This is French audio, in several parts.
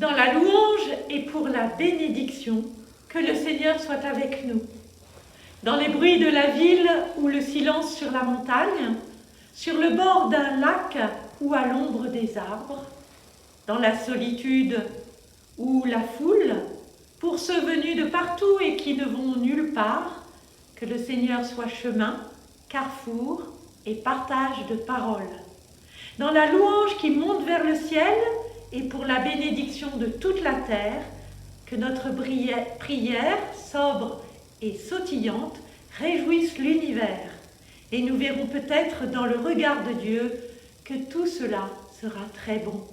dans la louange et pour la bénédiction, que le Seigneur soit avec nous. Dans les bruits de la ville ou le silence sur la montagne, sur le bord d'un lac ou à l'ombre des arbres, dans la solitude ou la foule, pour ceux venus de partout et qui ne vont nulle part, que le Seigneur soit chemin, carrefour et partage de paroles. Dans la louange qui monte vers le ciel et pour la bénédiction de toute la terre, que notre prière, sobre et sautillante, réjouisse l'univers. Et nous verrons peut-être dans le regard de Dieu que tout cela sera très bon.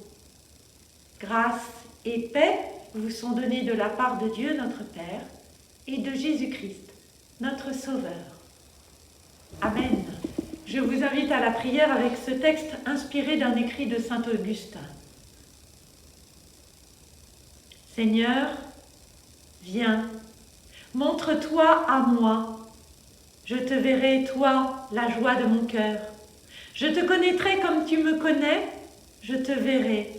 Grâce et paix vous sont données de la part de Dieu notre Père et de Jésus-Christ, notre Sauveur. Amen. Je vous invite à la prière avec ce texte inspiré d'un écrit de saint Augustin. Seigneur, viens, montre-toi à moi. Je te verrai, toi, la joie de mon cœur. Je te connaîtrai comme tu me connais, je te verrai,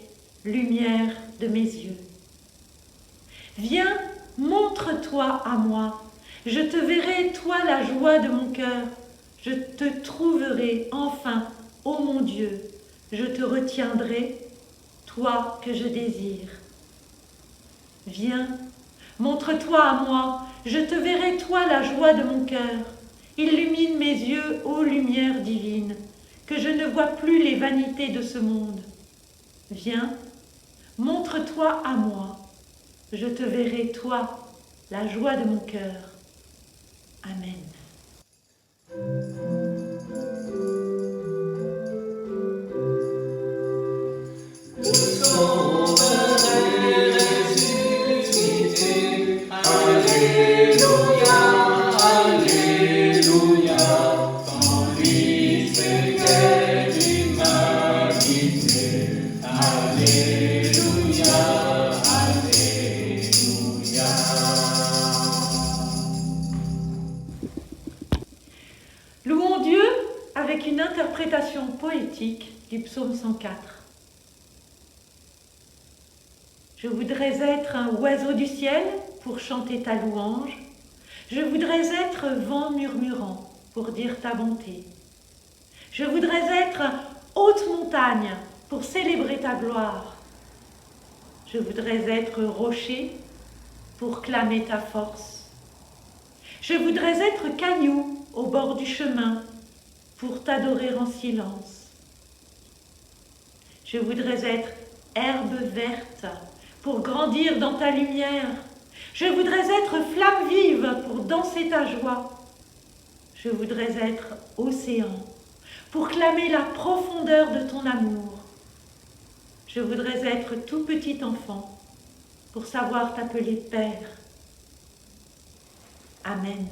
lumière de mes yeux. Viens, montre-toi à moi. Je te verrai, toi, la joie de mon cœur. Je te trouverai enfin, ô mon Dieu. Je te retiendrai, toi que je désire. Viens, montre-toi à moi. Je te verrai, toi, la joie de mon cœur. Illumine mes yeux, ô lumière divine, que je ne vois plus les vanités de ce monde. Viens, montre-toi à moi. Je te verrai, toi, la joie de mon cœur. Amen. Louons Dieu avec une interprétation poétique du psaume 104. Je voudrais être un oiseau du ciel pour chanter ta louange. Je voudrais être vent murmurant pour dire ta bonté. Je voudrais être haute montagne pour célébrer ta gloire. Je voudrais être rocher pour clamer ta force. Je voudrais être caillou au bord du chemin pour t'adorer en silence. Je voudrais être herbe verte pour grandir dans ta lumière. Je voudrais être flamme vive pour danser ta joie. Je voudrais être océan pour clamer la profondeur de ton amour. Je voudrais être tout petit enfant pour savoir t'appeler Père. Amen.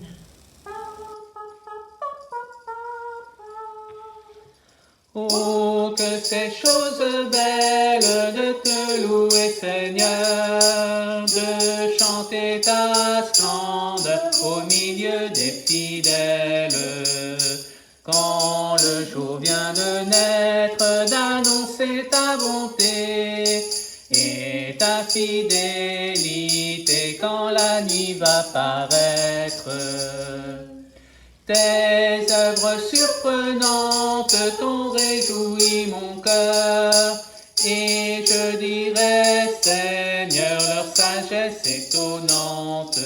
Oh, que c'est chose belle de te louer, Seigneur, de chanter ta splendeur au milieu des fidèles. Quand le jour vient de naître, d'annoncer ta bonté et ta fidélité quand la nuit va paraître. Tes œuvres surprenantes t'ont réjoui mon cœur, et je dirais, Seigneur, leur sagesse étonnante.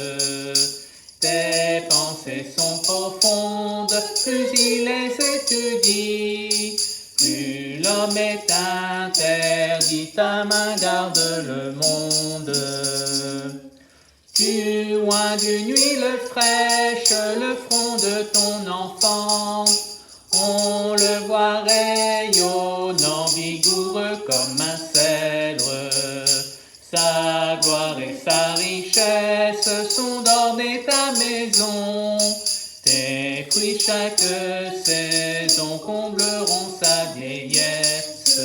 Tes pensées sont profondes, plus il les étudie, plus l'homme est interdit, ta main garde le monde. Tu oins d'une huile fraîche le front de ton enfant, on le voit rayonnant, vigoureux comme un cèdre. Sa gloire et sa richesse sont d'orner ta maison, tes fruits chaque saison combleront sa vieillesse.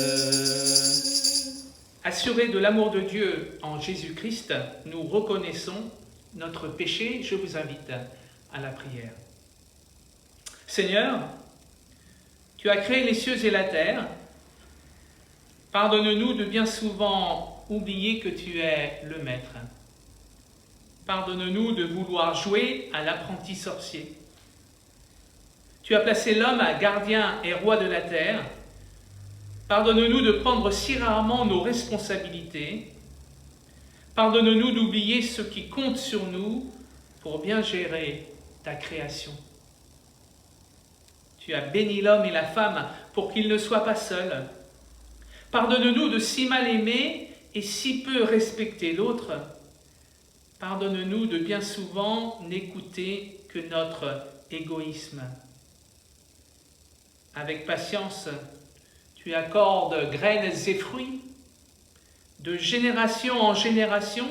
Assurés de l'amour de Dieu en Jésus-Christ, nous reconnaissons notre péché. Je vous invite à la prière. Seigneur, tu as créé les cieux et la terre. Pardonne-nous de bien souvent oublier que tu es le maître. Pardonne-nous de vouloir jouer à l'apprenti sorcier. Tu as placé l'homme à gardien et roi de la terre. Pardonne-nous de prendre si rarement nos responsabilités. Pardonne-nous d'oublier ce qui compte sur nous pour bien gérer ta création. Tu as béni l'homme et la femme pour qu'ils ne soient pas seuls. Pardonne-nous de si mal aimer et si peu respecter l'autre. Pardonne-nous de bien souvent n'écouter que notre égoïsme. Avec patience, tu accordes graines et fruits. De génération en génération,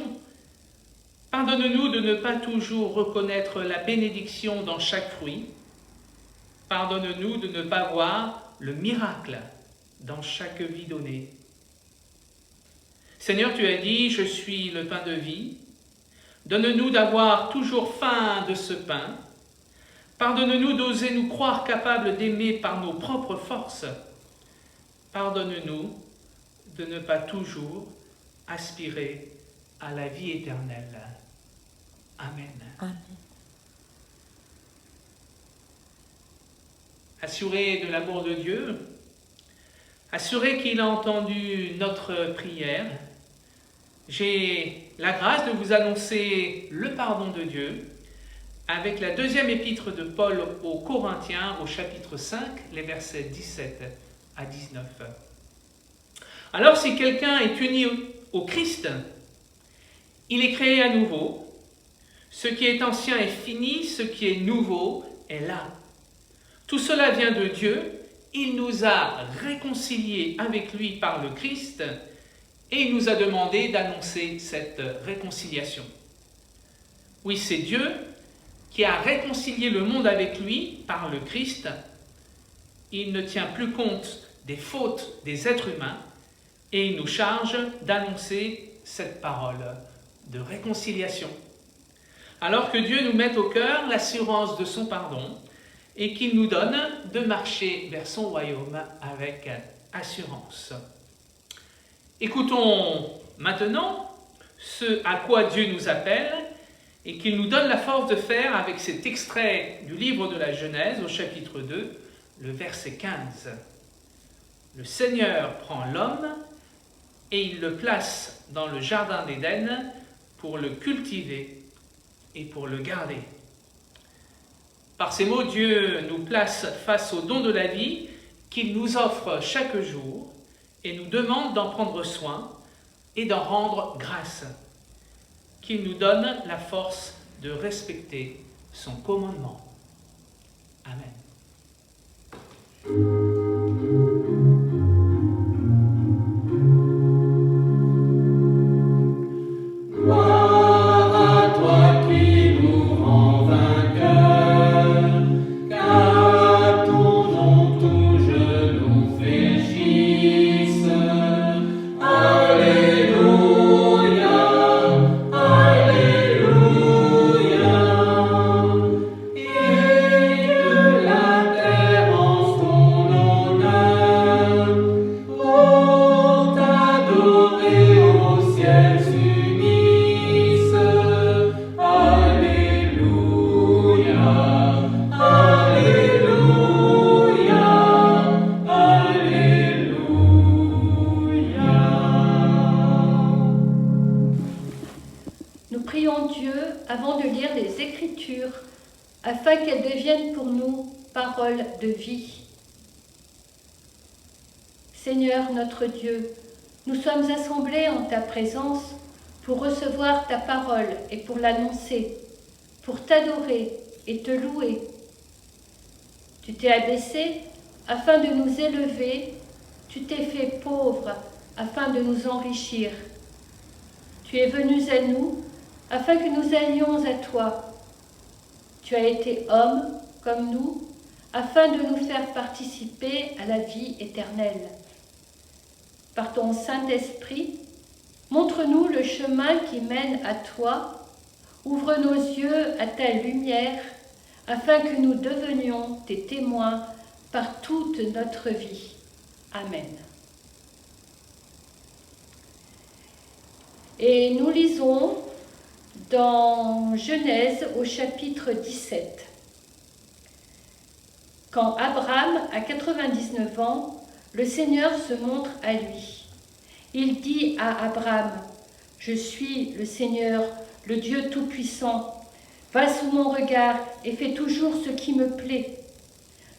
pardonne-nous de ne pas toujours reconnaître la bénédiction dans chaque fruit. Pardonne-nous de ne pas voir le miracle dans chaque vie donnée. Seigneur, tu as dit, je suis le pain de vie. Donne-nous d'avoir toujours faim de ce pain. Pardonne-nous d'oser nous croire capables d'aimer par nos propres forces. Pardonne-nous de ne pas toujours aspirer à la vie éternelle. Amen. Amen. Assuré de l'amour de Dieu, assuré qu'il a entendu notre prière, j'ai la grâce de vous annoncer le pardon de Dieu avec la deuxième épître de Paul aux Corinthiens au chapitre 5, les versets 17 à 19. Alors si quelqu'un est uni au Christ, il est créé à nouveau. Ce qui est ancien est fini, ce qui est nouveau est là. Tout cela vient de Dieu. Il nous a réconciliés avec lui par le Christ et il nous a demandé d'annoncer cette réconciliation. Oui, c'est Dieu qui a réconcilié le monde avec lui par le Christ. Il ne tient plus compte des fautes des êtres humains et il nous charge d'annoncer cette parole de réconciliation. Alors que Dieu nous mette au cœur l'assurance de son pardon et qu'il nous donne de marcher vers son royaume avec assurance. Écoutons maintenant ce à quoi Dieu nous appelle et qu'il nous donne la force de faire avec cet extrait du livre de la Genèse au chapitre 2, le verset 15. Le Seigneur prend l'homme et il le place dans le jardin d'Éden pour le cultiver et pour le garder. Par ces mots, Dieu nous place face au don de la vie qu'il nous offre chaque jour et nous demande d'en prendre soin et d'en rendre grâce, qu'il nous donne la force de respecter son commandement. Amen. afin qu'elles deviennent pour nous paroles de vie. Seigneur notre Dieu, nous sommes assemblés en ta présence pour recevoir ta parole et pour l'annoncer, pour t'adorer et te louer. Tu t'es abaissé afin de nous élever, tu t'es fait pauvre afin de nous enrichir. Tu es venu à nous afin que nous allions à toi. Tu as été homme comme nous, afin de nous faire participer à la vie éternelle. Par ton Saint-Esprit, montre-nous le chemin qui mène à toi, ouvre nos yeux à ta lumière, afin que nous devenions tes témoins par toute notre vie. Amen. Et nous lisons dans Genèse au chapitre 17. Quand Abraham a 99 ans, le Seigneur se montre à lui. Il dit à Abraham, « Je suis le Seigneur, le Dieu Tout-Puissant. Va sous mon regard et fais toujours ce qui me plaît.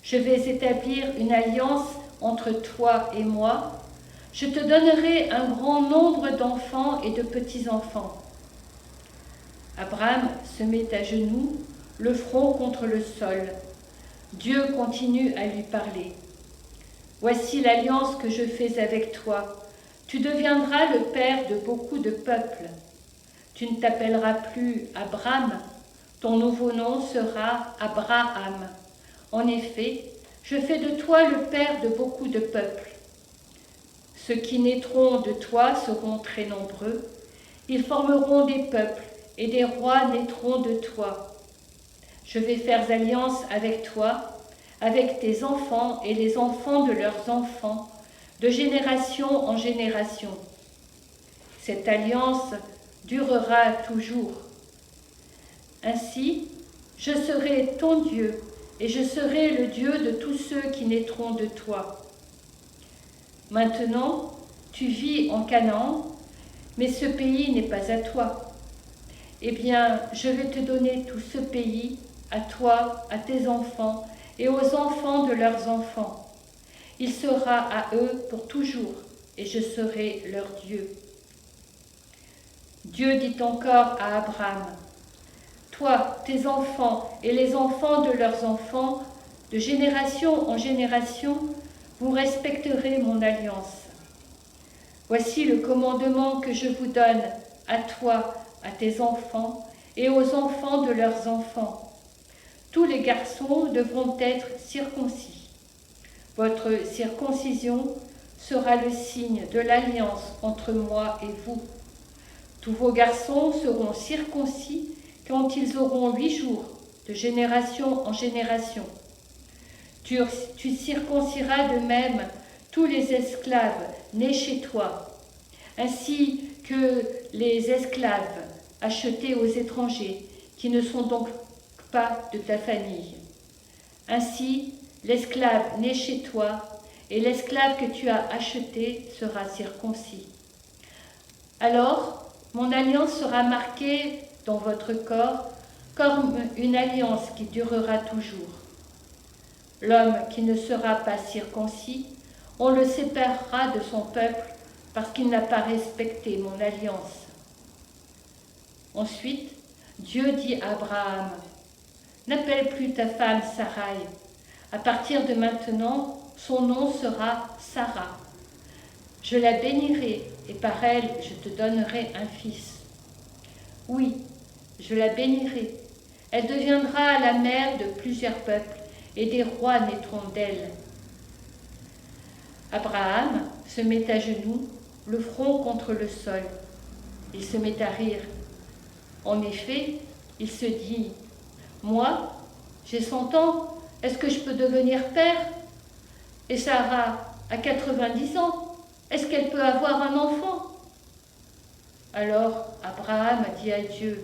Je vais établir une alliance entre toi et moi. Je te donnerai un grand nombre d'enfants et de petits-enfants. » Abraham se met à genoux, le front contre le sol. Dieu continue à lui parler. « Voici l'alliance que je fais avec toi. Tu deviendras le père de beaucoup de peuples. Tu ne t'appelleras plus Abram, ton nouveau nom sera Abraham. En effet, je fais de toi le père de beaucoup de peuples. Ceux qui naîtront de toi seront très nombreux. Ils formeront des peuples et des rois naîtront de toi. Je vais faire alliance avec toi, avec tes enfants et les enfants de leurs enfants, de génération en génération. Cette alliance durera toujours. Ainsi, je serai ton Dieu et je serai le Dieu de tous ceux qui naîtront de toi. Maintenant, tu vis en Canaan, mais ce pays n'est pas à toi. Eh bien, je vais te donner tout ce pays, à toi, à tes enfants et aux enfants de leurs enfants. Il sera à eux pour toujours, et je serai leur Dieu. Dieu dit encore à Abraham, « Toi, tes enfants et les enfants de leurs enfants, de génération en génération, vous respecterez mon alliance. Voici le commandement que je vous donne, à toi, à tes enfants et aux enfants de leurs enfants. Tous les garçons devront être circoncis. Votre circoncision sera le signe de l'alliance entre moi et vous. Tous vos garçons seront circoncis quand ils auront 8 jours, de génération en génération. Tu circonciras de même tous les esclaves nés chez toi, ainsi que les esclaves achetés aux étrangers, qui ne sont donc pas de ta famille. Ainsi, l'esclave né chez toi et l'esclave que tu as acheté sera circoncis. Alors, mon alliance sera marquée dans votre corps comme une alliance qui durera toujours. L'homme qui ne sera pas circoncis, on le séparera de son peuple parce qu'il n'a pas respecté mon alliance. » Ensuite, Dieu dit à Abraham, « N'appelle plus ta femme Sarai. À partir de maintenant, son nom sera Sarah. Je la bénirai et par elle je te donnerai un fils. Oui, je la bénirai. Elle deviendra la mère de plusieurs peuples et des rois naîtront d'elle. » Abraham se met à genoux, le front contre le sol. Il se met à rire. En effet, il se dit, « Moi, j'ai 100 ans, est-ce que je peux devenir père? Et Sarah a 90 ans, est-ce qu'elle peut avoir un enfant? » Alors Abraham a dit à Dieu,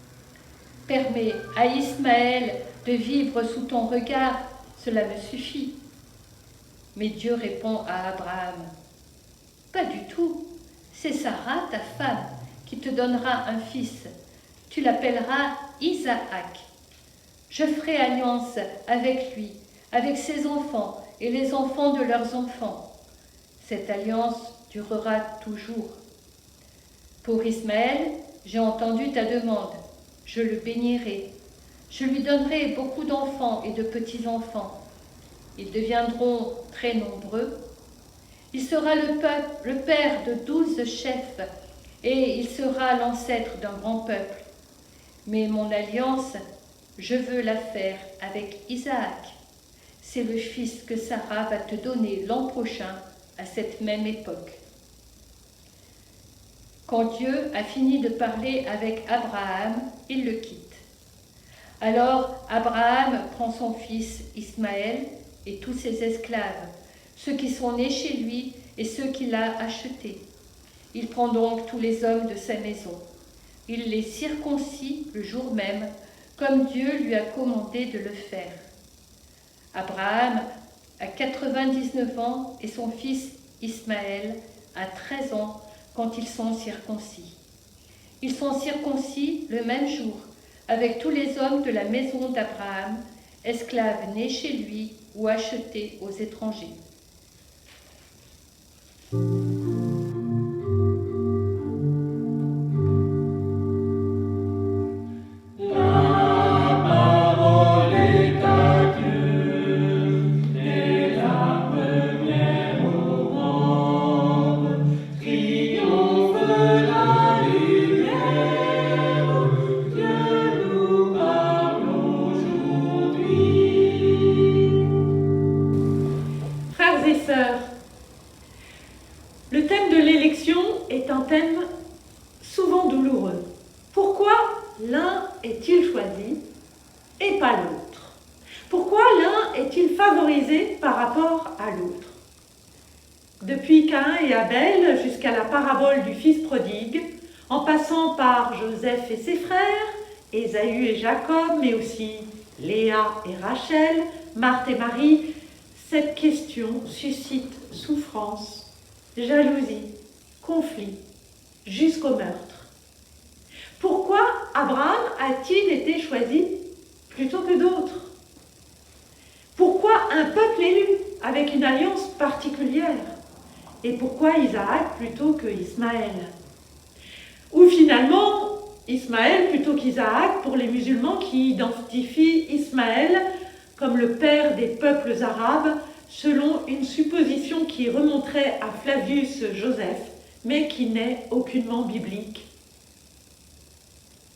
« Permets à Ismaël de vivre sous ton regard, cela me suffit. » Mais Dieu répond à Abraham, « Pas du tout, c'est Sarah, ta femme, qui te donnera un fils. Tu l'appelleras Isaac. Je ferai alliance avec lui, avec ses enfants et les enfants de leurs enfants. Cette alliance durera toujours. Pour Ismaël, j'ai entendu ta demande. Je le bénirai. Je lui donnerai beaucoup d'enfants et de petits-enfants. Ils deviendront très nombreux. Il sera le père de 12 chefs et il sera l'ancêtre d'un grand peuple. Mais mon alliance, je veux la faire avec Isaac. C'est le fils que Sarah va te donner l'an prochain à cette même époque. » Quand Dieu a fini de parler avec Abraham, il le quitte. Alors Abraham prend son fils Ismaël et tous ses esclaves, ceux qui sont nés chez lui et ceux qu'il a achetés. Il prend donc tous les hommes de sa maison. Il les circoncit le jour même, comme Dieu lui a commandé de le faire. Abraham a 99 ans et son fils Ismaël a 13 ans quand ils sont circoncis. Ils sont circoncis le même jour, avec tous les hommes de la maison d'Abraham, esclaves nés chez lui ou achetés aux étrangers. Frères et sœurs, le thème de l'élection est un thème souvent douloureux. Pourquoi l'un est-il choisi et pas l'autre? Pourquoi l'un est-il favorisé par rapport à l'autre? Depuis Caïn et Abel jusqu'à la parabole du fils prodigue, en passant par Joseph et ses frères, Ésaü et Jacob, mais aussi Léa et Rachel, Marthe et Marie, cette question suscite souffrance, jalousie, conflit, jusqu'au meurtre. Pourquoi Abraham a-t-il été choisi plutôt que d'autres? Pourquoi un peuple élu avec une alliance particulière? Et pourquoi Isaac plutôt que Ismaël? Ou finalement, Ismaël plutôt qu'Isaac pour les musulmans qui identifient Ismaël comme le père des peuples arabes, selon une supposition qui remonterait à Flavius Joseph, mais qui n'est aucunement biblique.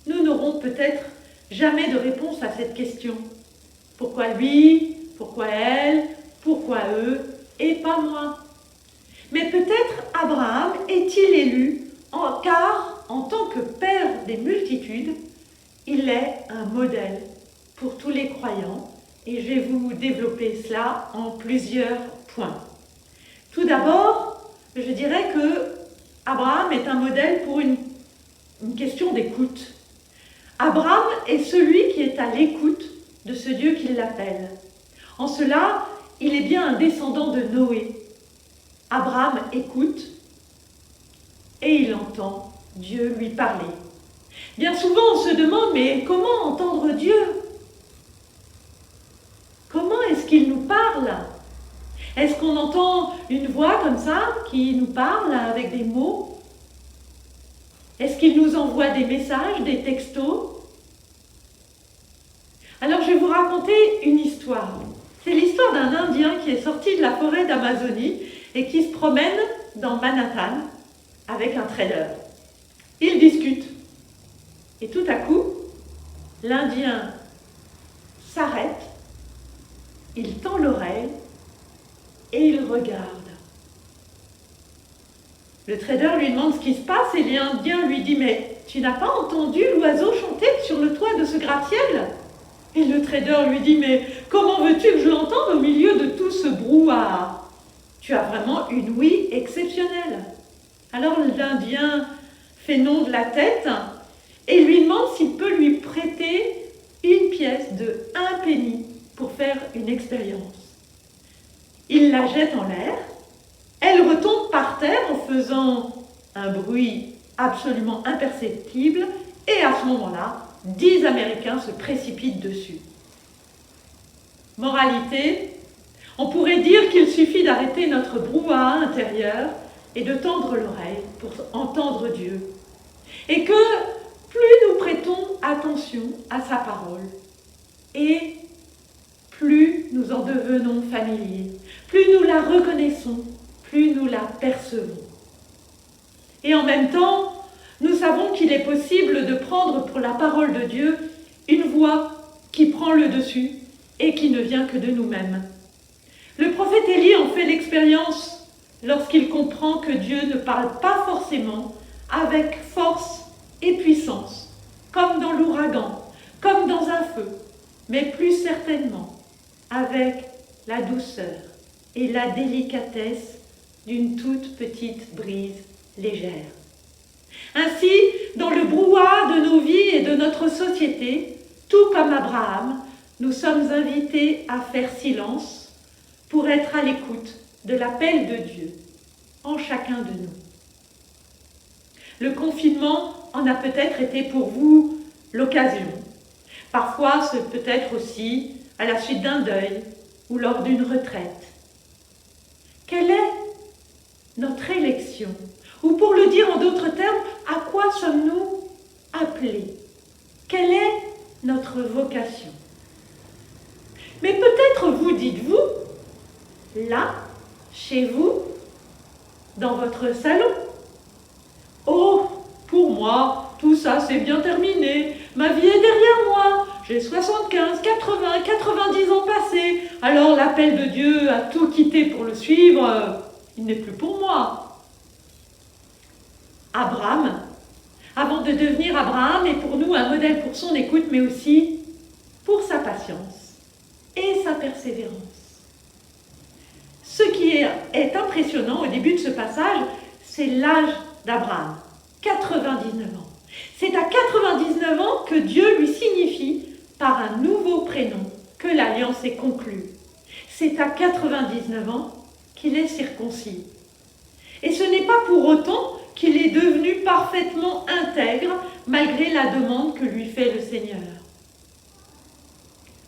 Nous n'aurons peut-être jamais de réponse à cette question. Pourquoi lui? Pourquoi elle? Pourquoi eux? Et pas moi? Mais peut-être Abraham est-il élu car, en tant que père des multitudes, il est un modèle pour tous les croyants. Et je vais vous développer cela en plusieurs points. Tout d'abord, je dirais que Abraham est un modèle pour une question d'écoute. Abraham est celui qui est à l'écoute de ce Dieu qui l'appelle. En cela, il est bien un descendant de Noé. Abraham écoute et il entend Dieu lui parler. Bien souvent, on se demande, mais comment entendre Dieu ? Comment est-ce qu'il nous parle? Est-ce qu'on entend une voix comme ça qui nous parle avec des mots? Est-ce qu'il nous envoie des messages, des textos? Alors je vais vous raconter une histoire. C'est l'histoire d'un Indien qui est sorti de la forêt d'Amazonie et qui se promène dans Manhattan avec un trader. Ils discutent. Et tout à coup, l'Indien s'arrête, il tend l'oreille et il regarde. Le trader lui demande ce qui se passe et l'Indien lui dit « Mais tu n'as pas entendu l'oiseau chanter sur le toit de ce gratte-ciel ?» Et le trader lui dit « Mais comment veux-tu que je l'entende au milieu de tout ce brouhaha ? Tu as vraiment une ouïe exceptionnelle. » Alors l'Indien fait non de la tête et lui demande s'il peut lui prêter une pièce de 1 penny pour faire une expérience. Il la jette en l'air, elle retombe par terre en faisant un bruit absolument imperceptible et à ce moment-là, 10 Américains se précipitent dessus. Moralité, on pourrait dire qu'il suffit d'arrêter notre brouhaha intérieur et de tendre l'oreille pour entendre Dieu. Et que plus nous prêtons attention à sa parole, et plus nous en devenons familiers, plus nous la reconnaissons, plus nous la percevons. Et en même temps, nous savons qu'il est possible de prendre pour la parole de Dieu une voix qui prend le dessus et qui ne vient que de nous-mêmes. Le prophète Élie en fait l'expérience lorsqu'il comprend que Dieu ne parle pas forcément avec force et puissance, comme dans l'ouragan, comme dans un feu, mais plus certainement avec la douceur et la délicatesse d'une toute petite brise légère. Ainsi, dans le brouhaha de nos vies et de notre société, tout comme Abraham, nous sommes invités à faire silence pour être à l'écoute de l'appel de Dieu en chacun de nous. Le confinement en a peut-être été pour vous l'occasion. Parfois, c'est peut-être aussi à la suite d'un deuil ou lors d'une retraite. Quelle est notre élection? Ou pour le dire en d'autres termes, à quoi sommes-nous appelés? Quelle est notre vocation? Mais peut-être vous dites-vous, là, chez vous, dans votre salon, « Oh, pour moi, tout ça c'est bien terminé, ma vie est derrière moi, j'ai 75, 80, 90 ans passés, alors l'appel de Dieu à tout quitter pour le suivre, il n'est plus pour moi. » Abraham, avant de devenir Abraham, est pour nous un modèle pour son écoute, mais aussi pour sa patience et sa persévérance. Ce qui est impressionnant au début de ce passage, c'est l'âge d'Abraham, 99 ans. C'est à 99 ans que Dieu lui signifie par un nouveau prénom que l'alliance est conclue. C'est à 99 ans qu'il est circoncis. Et ce n'est pas pour autant qu'il est devenu parfaitement intègre malgré la demande que lui fait le Seigneur.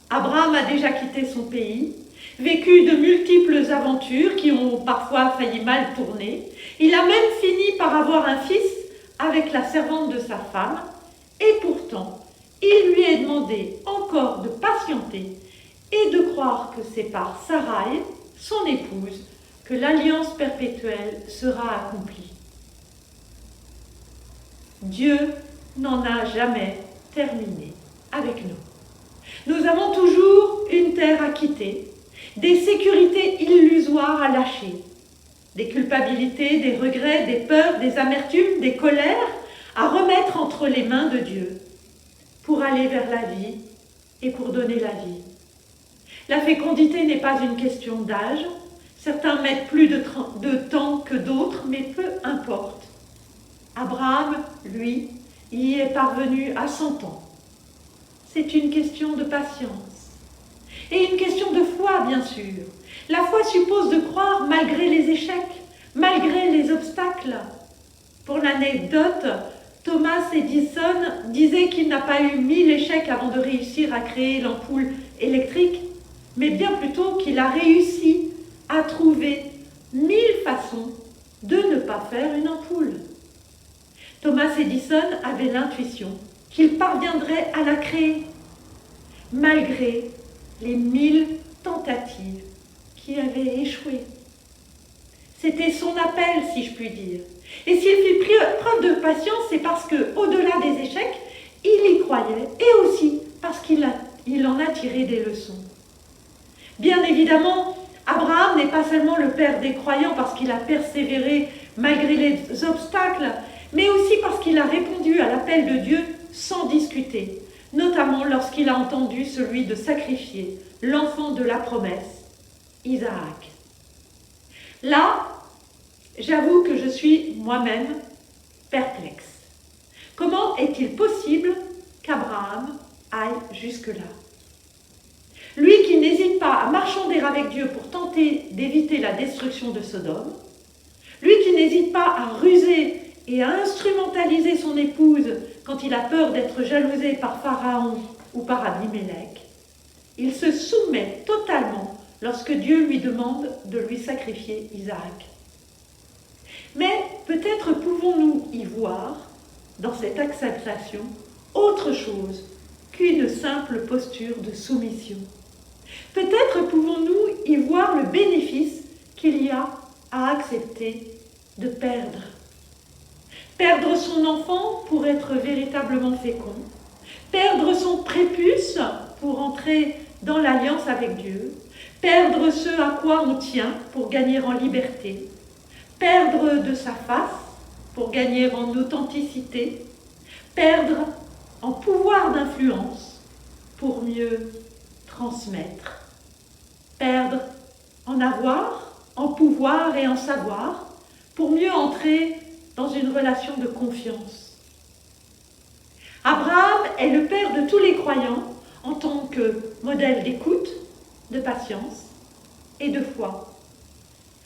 Abraham a déjà quitté son pays, vécu de multiples aventures qui ont parfois failli mal tourner. Il a même fini par avoir un fils avec la servante de sa femme, et pourtant, il lui est demandé encore de patienter et de croire que c'est par Sarai, son épouse, que l'alliance perpétuelle sera accomplie. Dieu n'en a jamais terminé avec nous. Nous avons toujours une terre à quitter, des sécurités illusoires à lâcher, des culpabilités, des regrets, des peurs, des amertumes, des colères à remettre entre les mains de Dieu pour aller vers la vie et pour donner la vie. La fécondité n'est pas une question d'âge. Certains mettent plus de temps que d'autres, mais peu importe. Abraham, lui, y est parvenu à 100 ans. C'est une question de patience. Et une question de foi, bien sûr. La foi suppose de croire malgré les échecs, malgré les obstacles. Pour l'anecdote, Thomas Edison disait qu'il n'a pas eu 1000 échecs avant de réussir à créer l'ampoule électrique, mais bien plutôt qu'il a réussi à trouver 1000 façons de ne pas faire une ampoule. Thomas Edison avait l'intuition qu'il parviendrait à la créer, malgré les 1000 tentatives qui avaient échoué. C'était son appel, si je puis dire. Et s'il fit preuve de patience, c'est parce que, au-delà des échecs, il y croyait, et aussi parce qu'il en a tiré des leçons. Bien évidemment, Abraham n'est pas seulement le père des croyants parce qu'il a persévéré malgré les obstacles, mais aussi parce qu'il a répondu à l'appel de Dieu sans discuter, notamment lorsqu'il a entendu celui de sacrifier l'enfant de la promesse, Isaac. Là, j'avoue que je suis moi-même perplexe. Comment est-il possible qu'Abraham aille jusque-là? Lui qui n'hésite pas à marchander avec Dieu pour tenter d'éviter la destruction de Sodome, lui qui n'hésite pas à ruser et à instrumentaliser son épouse quand il a peur d'être jalousé par Pharaon ou par Abimélec, il se soumet totalement lorsque Dieu lui demande de lui sacrifier Isaac. Mais peut-être pouvons-nous y voir, dans cette acceptation, autre chose qu'une simple posture de soumission. Peut-être pouvons-nous y voir le bénéfice qu'il y a à accepter de perdre. Perdre son enfant pour être véritablement fécond, perdre son prépuce pour entrer dans l'alliance avec Dieu, perdre ce à quoi on tient pour gagner en liberté, perdre de sa face pour gagner en authenticité, perdre en pouvoir d'influence pour mieux transmettre, perdre en avoir, en pouvoir et en savoir pour mieux entrer dans une relation de confiance. Abraham est le père de tous les croyants en tant que modèle d'écoute, de patience et de foi.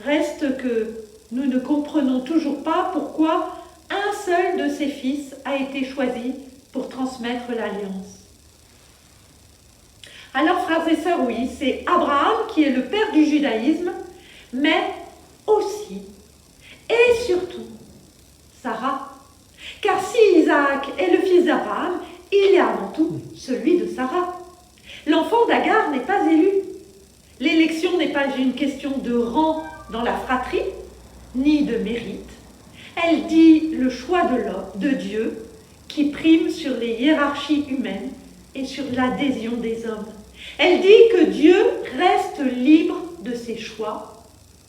Reste que nous ne comprenons toujours pas pourquoi un seul de ses fils a été choisi pour transmettre l'alliance. Alors, frères et sœurs, oui, c'est Abraham qui est le père du judaïsme, mais aussi et surtout Sarah. Car si Isaac est le fils d'Abraham, il est avant tout celui de Sarah. L'enfant d'Agar n'est pas élu. L'élection n'est pas une question de rang dans la fratrie, ni de mérite. Elle dit le choix de Dieu qui prime sur les hiérarchies humaines et sur l'adhésion des hommes. Elle dit que Dieu reste libre de ses choix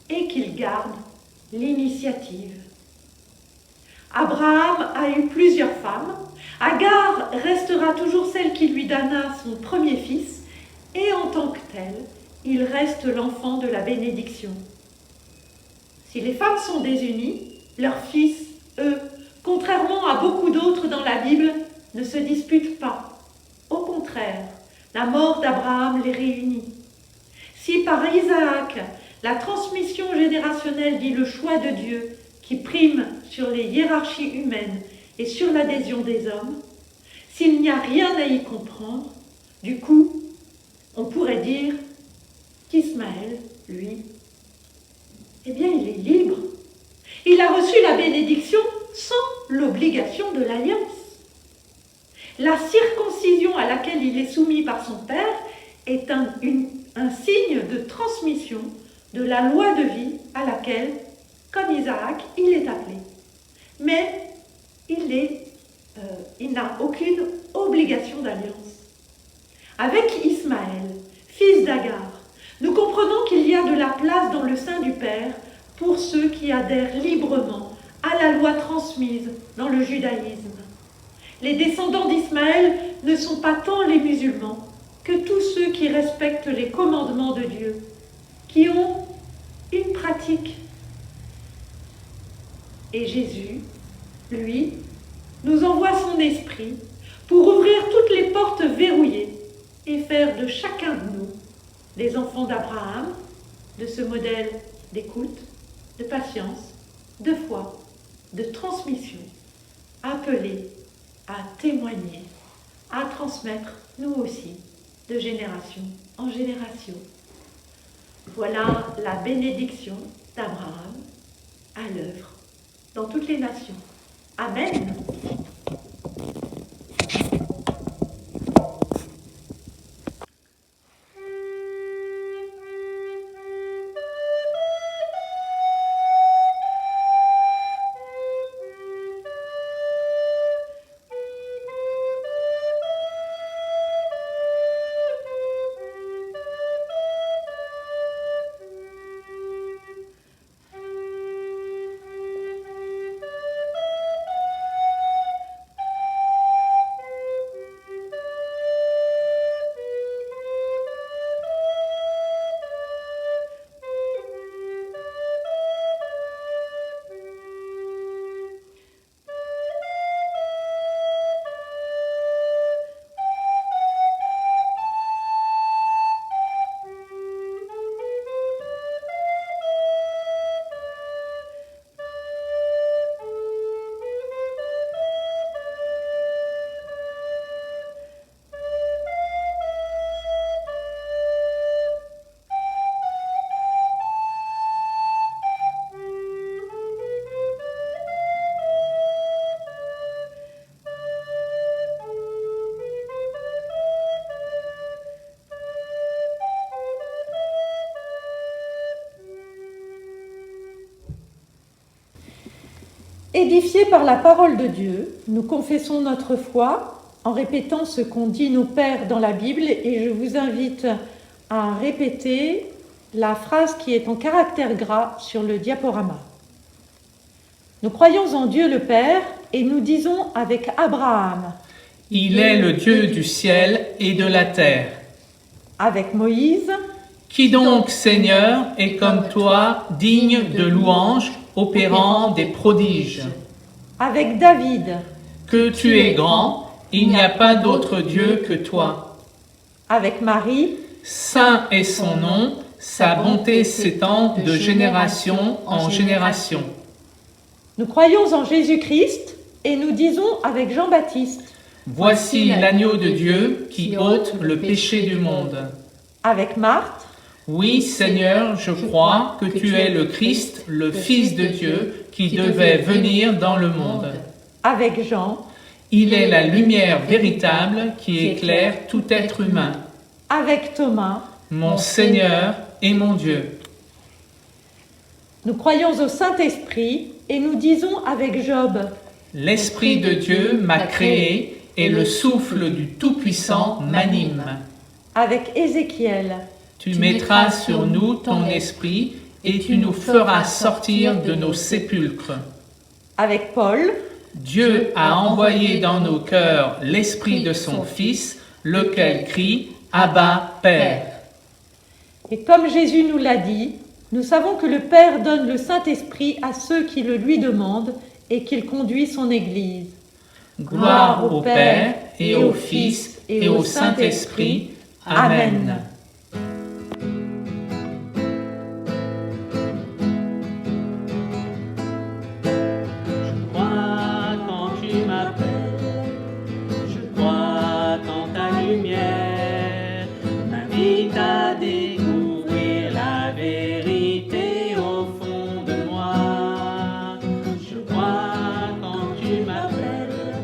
et qu'il garde l'initiative. Abraham a eu plusieurs femmes. Agar restera toujours celle qui lui donna son premier fils et en tant que tel, il reste l'enfant de la bénédiction. Si les femmes sont désunies, leurs fils, eux, contrairement à beaucoup d'autres dans la Bible, ne se disputent pas. Au contraire, la mort d'Abraham les réunit. Si par Isaac, la transmission générationnelle dit le choix de Dieu qui prime sur les hiérarchies humaines et sur l'adhésion des hommes, s'il n'y a rien à y comprendre, du coup, on pourrait dire qu'Ismaël, lui, eh bien, il est libre. Il a reçu la bénédiction sans l'obligation de l'alliance. La circoncision à laquelle il est soumis par son père est un signe de transmission de la loi de vie à laquelle, comme Isaac, il est appelé. Mais il n'a aucune obligation d'alliance. Avec Ismaël, fils d'Agar, nous comprenons qu'il y a de la place dans le sein du Père pour ceux qui adhèrent librement à la loi transmise dans le judaïsme. Les descendants d'Ismaël ne sont pas tant les musulmans que tous ceux qui respectent les commandements de Dieu, qui ont une pratique. Et Jésus, lui, nous envoie son esprit pour ouvrir toutes les portes verrouillées et faire de chacun de nous des enfants d'Abraham, de ce modèle d'écoute, de patience, de foi, de transmission, appelés à témoigner, à transmettre, nous aussi, de génération en génération. Voilà la bénédiction d'Abraham à l'œuvre dans toutes les nations. Amen. Édifiés par la parole de Dieu, nous confessons notre foi en répétant ce qu'ont dit nos pères dans la Bible et je vous invite à répéter la phrase qui est en caractère gras sur le diaporama. Nous croyons en Dieu le Père et nous disons avec Abraham: Il est le Dieu du ciel et de la terre. Avec Moïse: Qui donc, Seigneur, est comme toi, digne de louange, opérant des prodiges? avec David, que tu es grand, il n'y a pas d'autre Dieu que toi. avec Marie, Saint est son nom, sa bonté s'étend de génération en génération. nous croyons en Jésus-Christ et nous disons avec Jean-Baptiste, Voici l'agneau de Dieu qui ôte le péché du monde. avec Marthe, Oui, Seigneur, je crois que tu es le Christ, le Fils de Dieu, qui devait venir dans le monde. avec Jean, Il est la lumière véritable qui éclaire tout être humain. avec Thomas. Mon Seigneur et mon Dieu. Nous croyons au Saint-Esprit et nous disons avec Job, L'Esprit de Dieu m'a créé et le souffle du Tout-Puissant m'anime. avec Ézéchiel, Tu mettras sur nous ton esprit et tu nous feras sortir de nos sépulcres. avec Paul, Dieu a envoyé dans nos cœurs l'Esprit de son Fils, lequel crie « Abba, Père ». et comme Jésus nous l'a dit, nous savons que le Père donne le Saint-Esprit à ceux qui le lui demandent et qu'il conduit son Église. Gloire au Père et au Fils et au Saint-Esprit. Amen. Je crois quand tu m'appelles, je crois quand ta lumière m'invite à découvrir la vérité au fond de moi. Je crois quand tu m'appelles,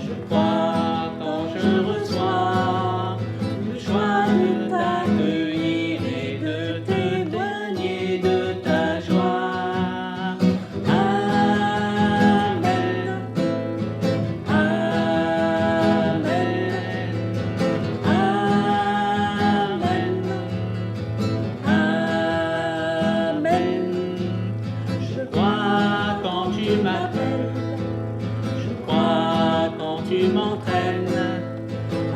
je crois quand je reçois le choix de t'accueillir et de témoigner de ta joie. Amen, Amen, Amen, Amen. Je crois quand tu m'appelles, je crois quand tu m'entraînes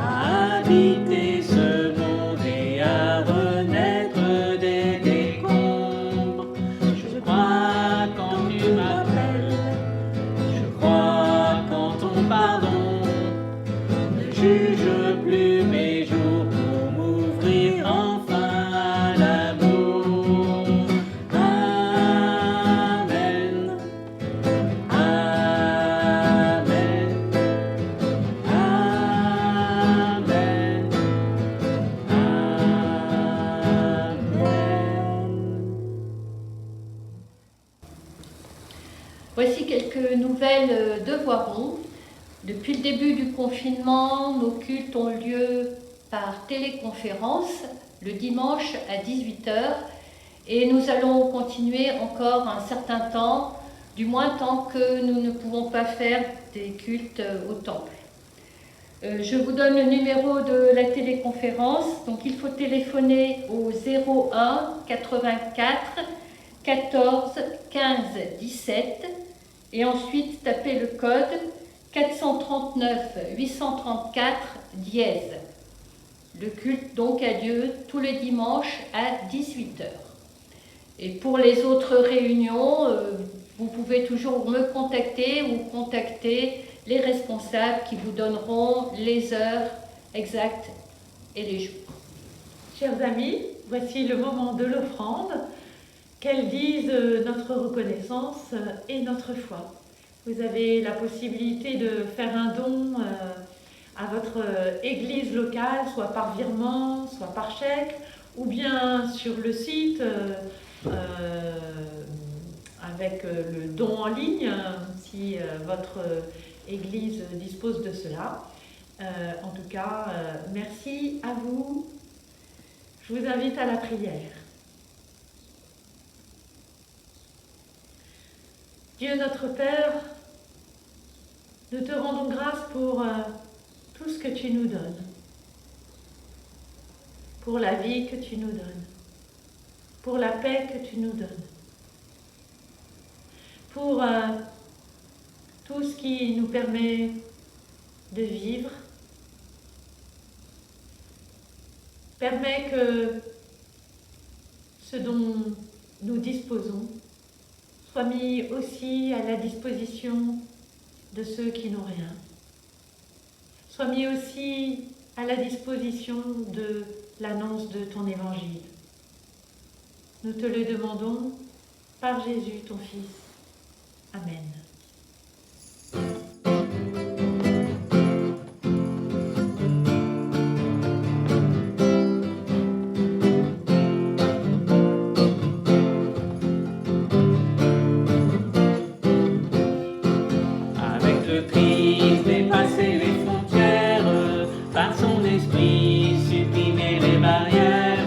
à habiter ce monde et à renaître des décombres. Je crois quand tu m'appelles, je crois quand ton pardon ne juge plus mes jours pour m'ouvrir enfin à l'amour. Amen, Amen, Amen, Amen. Voici quelques nouvelles de Voiron. Depuis le début du confinement, nos cultes ont lieu par téléconférence le dimanche à 18h et nous allons continuer encore un certain temps, du moins tant que nous ne pouvons pas faire des cultes au temple. Je vous donne le numéro de la téléconférence, donc il faut téléphoner au 01 84 14 15 17 et ensuite taper le code 439 834 dièse. Le culte donc a lieu tous les dimanches à 18h. Et pour les autres réunions, vous pouvez toujours me contacter ou contacter les responsables qui vous donneront les heures exactes et les jours. Chers amis, voici le moment de l'offrande. Qu'elle dise notre reconnaissance et notre foi. Vous avez la possibilité de faire un don à votre église locale, soit par virement, soit par chèque, ou bien sur le site avec le don en ligne, si votre église dispose de cela. En tout cas, merci à vous. Je vous invite à la prière. Dieu notre Père, nous te rendons grâce pour tout ce que tu nous donnes, pour la vie que tu nous donnes, pour la paix que tu nous donnes, pour tout ce qui nous permet de vivre. Permets que ce dont nous disposons soit mis aussi à la disposition de ceux qui n'ont rien. Sois mis aussi à la disposition de l'annonce de ton évangile. Nous te le demandons par Jésus, ton Fils. Amen. Avec le Christ, dépasser les frontières, par son esprit, supprimer les barrières.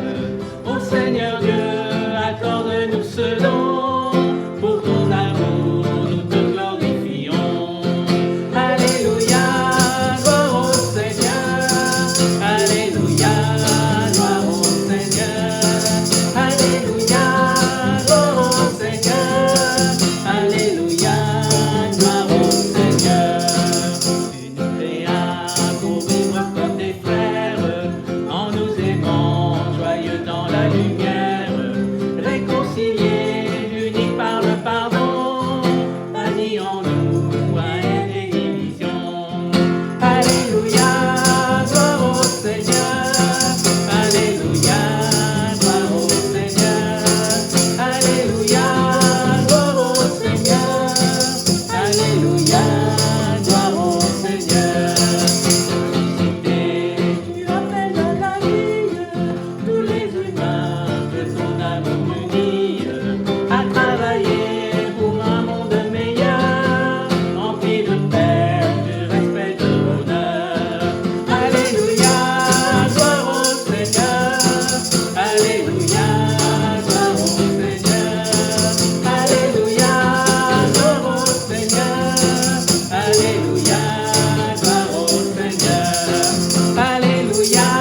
Ô Seigneur Dieu, accorde-nous ce don, pour ton amour, nous te glorifions. Alléluia, gloire au Seigneur. Alléluia, gloire au Seigneur. Alléluia, gloire au Seigneur. Alléluia, gloire au Seigneur. Tu nous créas pour vivre comme des frères, en nous aimant, joyeux dans la lumière, réconciliés, unis par le pardon, bannis en nous haine et division. Alléluia, gloire au Seigneur. Alléluia, gloire au Seigneur. Alléluia, gloire au Seigneur. Alléluia, gloire au Seigneur. Ressuscité, tu appelles à la vie tous les humains que ton amour unit à travailler pour un monde meilleur, rempli de paix, de respect, de bonheur. Alléluia, gloire au Seigneur. Alléluia, gloire au Seigneur. Alléluia, gloire au Seigneur. Alléluia, gloire au Seigneur. Alléluia,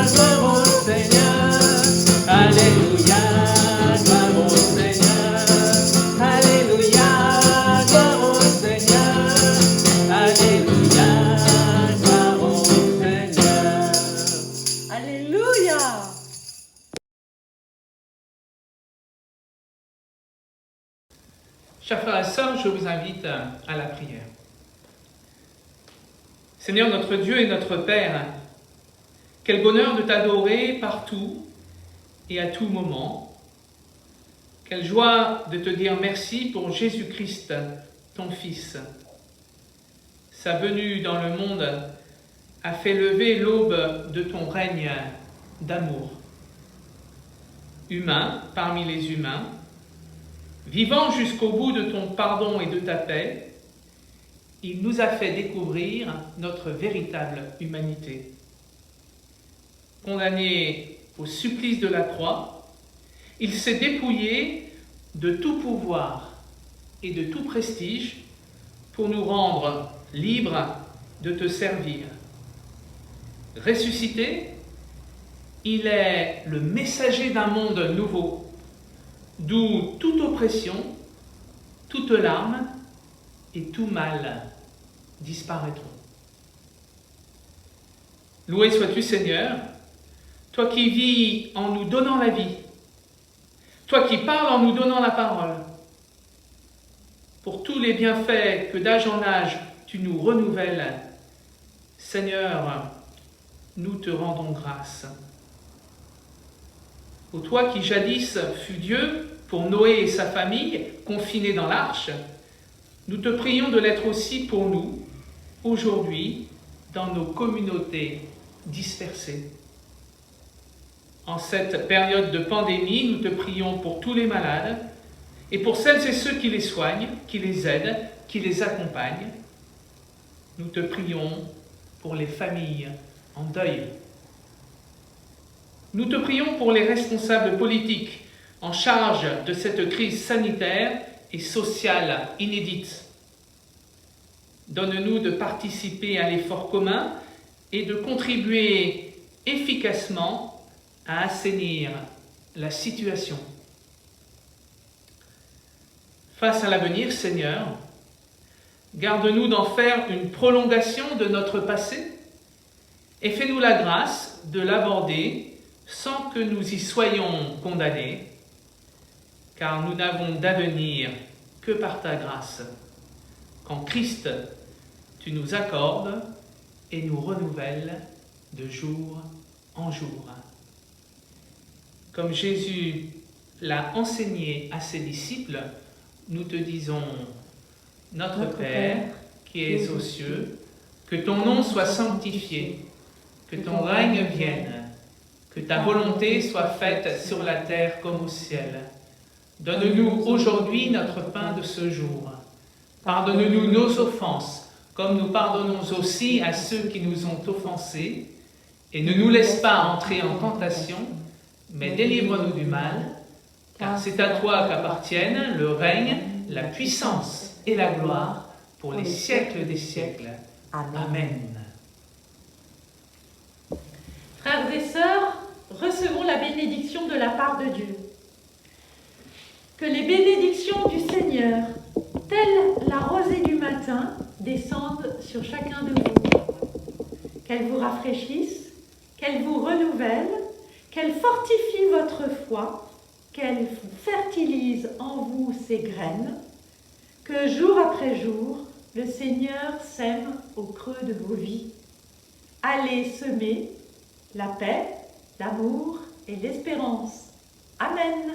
gloire au Seigneur. Alléluia, gloire au Seigneur. Alléluia, gloire au Seigneur. Alléluia, gloire au Seigneur. Alléluia! Chers frères et sœurs, je vous invite à la prière. Seigneur notre Dieu et notre Père, quel bonheur de t'adorer partout et à tout moment. Quelle joie de te dire merci pour Jésus-Christ, ton Fils. Sa venue dans le monde a fait lever l'aube de ton règne d'amour. Humain parmi les humains, vivant jusqu'au bout de ton pardon et de ta paix, il nous a fait découvrir notre véritable humanité. Condamné au supplice de la croix, il s'est dépouillé de tout pouvoir et de tout prestige pour nous rendre libres de te servir. Ressuscité, il est le messager d'un monde nouveau, d'où toute oppression, toute larme et tout mal disparaîtront. Loué sois-tu, Seigneur, toi qui vis en nous donnant la vie, toi qui parles en nous donnant la parole, pour tous les bienfaits que d'âge en âge tu nous renouvelles. Seigneur, nous te rendons grâce. Ô toi qui jadis fus Dieu pour Noé et sa famille confinés dans l'arche, nous te prions de l'être aussi pour nous, aujourd'hui, dans nos communautés dispersées. En cette période de pandémie, nous te prions pour tous les malades et pour celles et ceux qui les soignent, qui les aident, qui les accompagnent. Nous te prions pour les familles en deuil. Nous te prions pour les responsables politiques en charge de cette crise sanitaire et sociale inédite. Donne-nous de participer à l'effort commun et de contribuer efficacement à assainir la situation. Face à l'avenir, Seigneur, garde-nous d'en faire une prolongation de notre passé et fais-nous la grâce de l'aborder sans que nous y soyons condamnés, car nous n'avons d'avenir que par ta grâce. qu'en Christ, tu nous accordes et nous renouvelles de jour en jour. Comme Jésus l'a enseigné à ses disciples, nous te disons, Notre Père, qui es aux cieux, que ton nom soit sanctifié, que ton règne vienne, que ta volonté soit faite sur la terre comme au ciel. Donne-nous aujourd'hui notre pain de ce jour. Pardonne-nous nos offenses, comme nous pardonnons aussi à ceux qui nous ont offensés, et ne nous laisse pas entrer en tentation, mais délivre-nous du mal, car c'est à toi qu'appartiennent le règne, la puissance et la gloire pour les siècles des siècles. Amen. Frères et sœurs, recevons la bénédiction de la part de Dieu. Que les bénédictions du Seigneur, telle la rosée du matin, descendent sur chacun de vous. Qu'elles vous rafraîchissent, qu'elles vous renouvellent, qu'elles fortifient votre foi, qu'elles fertilisent en vous ses graines, que jour après jour, le Seigneur sème au creux de vos vies. Allez semer la paix, l'amour et l'espérance. Amen.